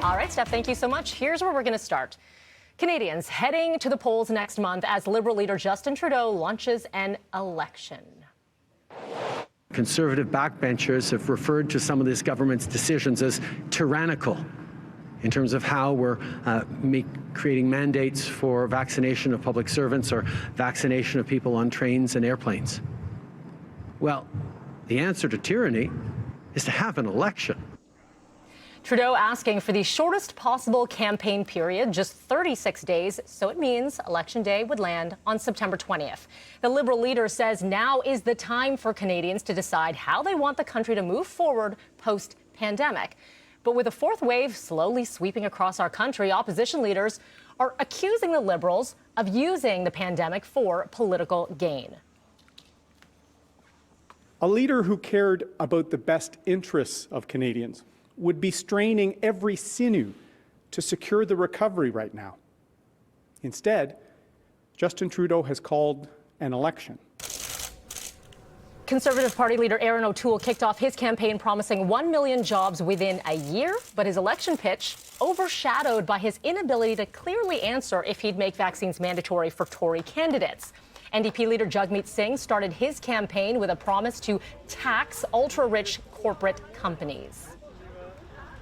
All right, Steph, thank you so much. Here's where we're going to start. Canadians heading to the polls next month as Liberal leader Justin Trudeau launches an election. Conservative backbenchers have referred to some of this government's decisions as tyrannical in terms of how we're creating mandates for vaccination of public servants or vaccination of people on trains and airplanes. Well, the answer to tyranny is to have an election. Trudeau asking for the shortest possible campaign period, just 36 days, so it means Election Day would land on September 20th. The Liberal leader says now is the time for Canadians to decide how they want the country to move forward post-pandemic. But with a fourth wave slowly sweeping across our country, opposition leaders are accusing the Liberals of using the pandemic for political gain. A leader who cared about the best interests of Canadians would be straining every sinew to secure the recovery right now. Instead, Justin Trudeau has called an election. Conservative Party leader Erin O'Toole kicked off his campaign promising 1 million jobs within a year, but his election pitch overshadowed by his inability to clearly answer if he'd make vaccines mandatory for Tory candidates. NDP leader Jagmeet Singh started his campaign with a promise to tax ultra-rich corporate companies.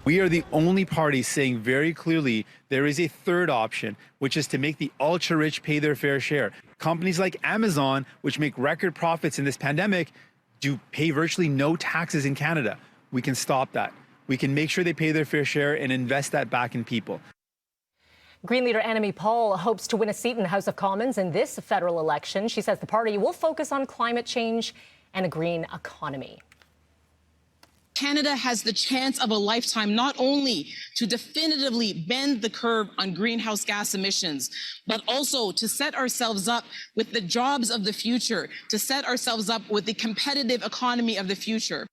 We are the only party saying very clearly there is a third option, which is to make the ultra-rich pay their fair share. Companies like Amazon, which make record profits in this pandemic, do pay virtually no taxes in Canada. We can stop that. We can make sure they pay their fair share and invest that back in people. Green leader Annamie Paul hopes to win a seat in the House of Commons in this federal election. She says the party will focus on climate change and a green economy. Canada has the chance of a lifetime not only to definitively bend the curve on greenhouse gas emissions, but also to set ourselves up with the jobs of the future, to set ourselves up with the competitive economy of the future.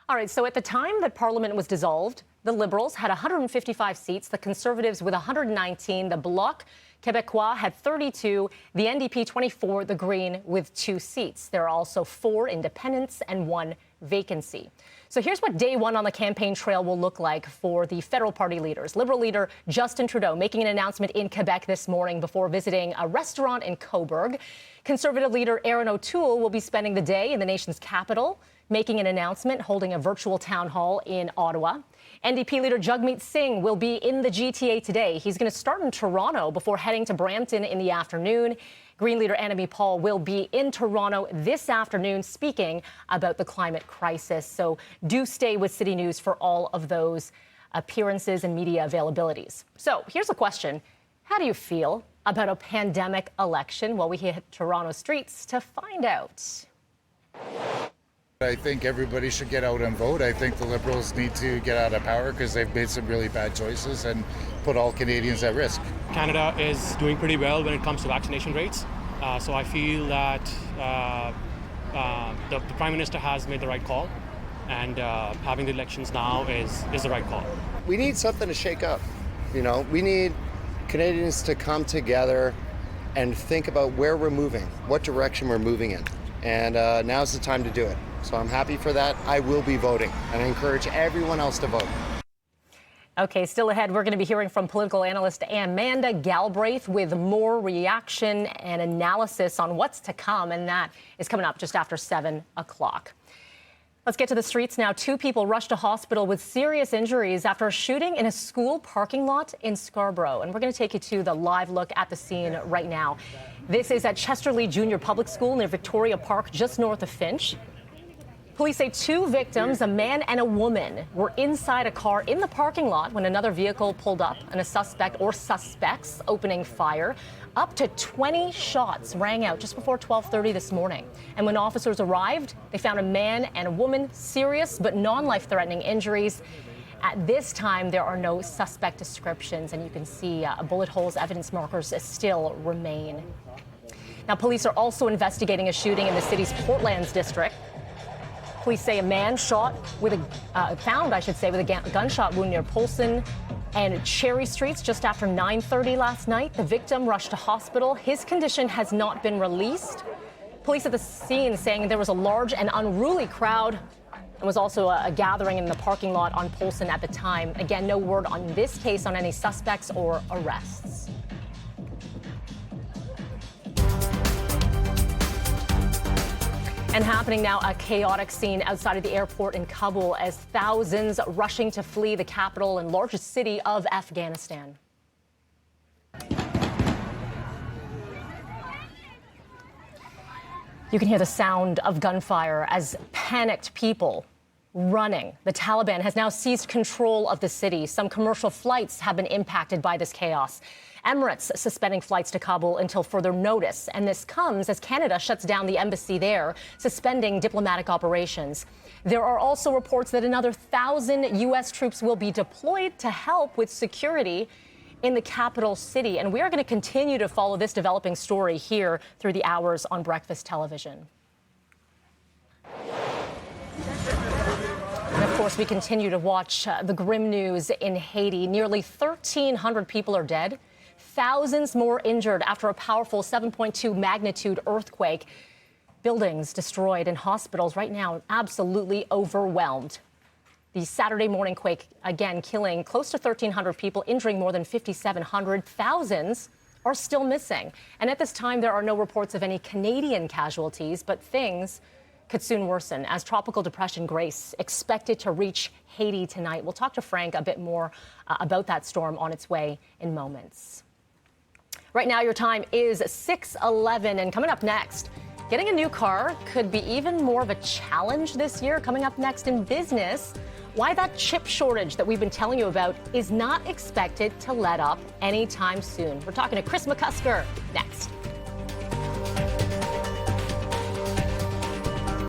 All right, so at the time that Parliament was dissolved, the Liberals had 155 seats, the Conservatives with 119, the Bloc Québécois had 32, the NDP 24, the Green with 2 seats. There are also 4 independents and 1 vacancy. So here's what day one on the campaign trail will look like for the federal party leaders. Liberal leader Justin Trudeau making an announcement in Quebec this morning before visiting a restaurant in Cobourg. Conservative leader Erin O'Toole will be spending the day in the nation's capital, making an announcement, holding a virtual town hall in Ottawa. NDP leader Jagmeet Singh will be in the GTA today. He's going to start in Toronto before heading to Brampton in the afternoon. Green leader Annamie Paul will be in Toronto this afternoon speaking about the climate crisis. So do stay with CityNews for all of those appearances and media availabilities. So here's a question. How do you feel about a pandemic election? Well, we hit Toronto streets to find out. I think everybody should get out and vote. I think the Liberals need to get out of power because they've made some really bad choices and put all Canadians at risk. Canada is doing pretty well when it comes to vaccination rates. So I feel that the Prime Minister has made the right call, and having the elections now is the right call. We need something to shake up. You know, we need Canadians to come together and think about where we're moving, what direction we're moving in. And now's the time to do it. So I'm happy for that. I will be voting, and I encourage everyone else to vote. Okay, still ahead, we're going to be hearing from political analyst Amanda Galbraith with more reaction and analysis on what's to come, and that is coming up just after 7 o'clock. Let's get to the streets now. 2 people rushed to hospital with serious injuries after a shooting in a school parking lot in Scarborough. And we're going to take you to the live look at the scene right now. This is at Chesterley Junior Public School near Victoria Park, just north of Finch. Police say 2 victims, a man and a woman, were inside a car in the parking lot when another vehicle pulled up and a suspect or suspects opening fire. Up to 20 shots rang out just before 12:30 this morning. And when officers arrived, they found a man and a woman, serious but non-life-threatening injuries. At this time, there are no suspect descriptions, and you can see bullet holes, evidence markers still remain. Now, police are also investigating a shooting in the city's Portlands district. Police say a man found with a gunshot wound near Polson and Cherry Streets just after 9:30 last night. The victim rushed to hospital. His condition has not been released. Police at the scene saying there was a large and unruly crowd and was also a gathering in the parking lot on Polson at the time. Again, no word on this case on any suspects or arrests. And happening now, a chaotic scene outside of the airport in Kabul as thousands rushing to flee the capital and largest city of Afghanistan. You can hear the sound of gunfire as panicked people running. The Taliban has now seized control of the city. Some commercial flights have been impacted by this chaos. Emirates suspending flights to Kabul until further notice. And this comes as Canada shuts down the embassy there, suspending diplomatic operations. There are also reports that another 1,000 U.S. troops will be deployed to help with security in the capital city. And we are going to continue to follow this developing story here through the hours on Breakfast Television. And of course, we continue to watch the grim news in Haiti. Nearly 1,300 people are dead. Thousands more injured after a powerful 7.2 magnitude earthquake. Buildings destroyed and hospitals right now absolutely overwhelmed. The Saturday morning quake, again, killing close to 1,300 people, injuring more than 5,700. Thousands are still missing. And at this time, there are no reports of any Canadian casualties, but things could soon worsen as Tropical Depression Grace expected to reach Haiti tonight. We'll talk to Frank a bit more about that storm on its way in moments. Right now, your time is 6:11, and coming up next, getting a new car could be even more of a challenge this year. Coming up next in business, why that chip shortage that we've been telling you about is not expected to let up anytime soon. We're talking to Chris McCusker next.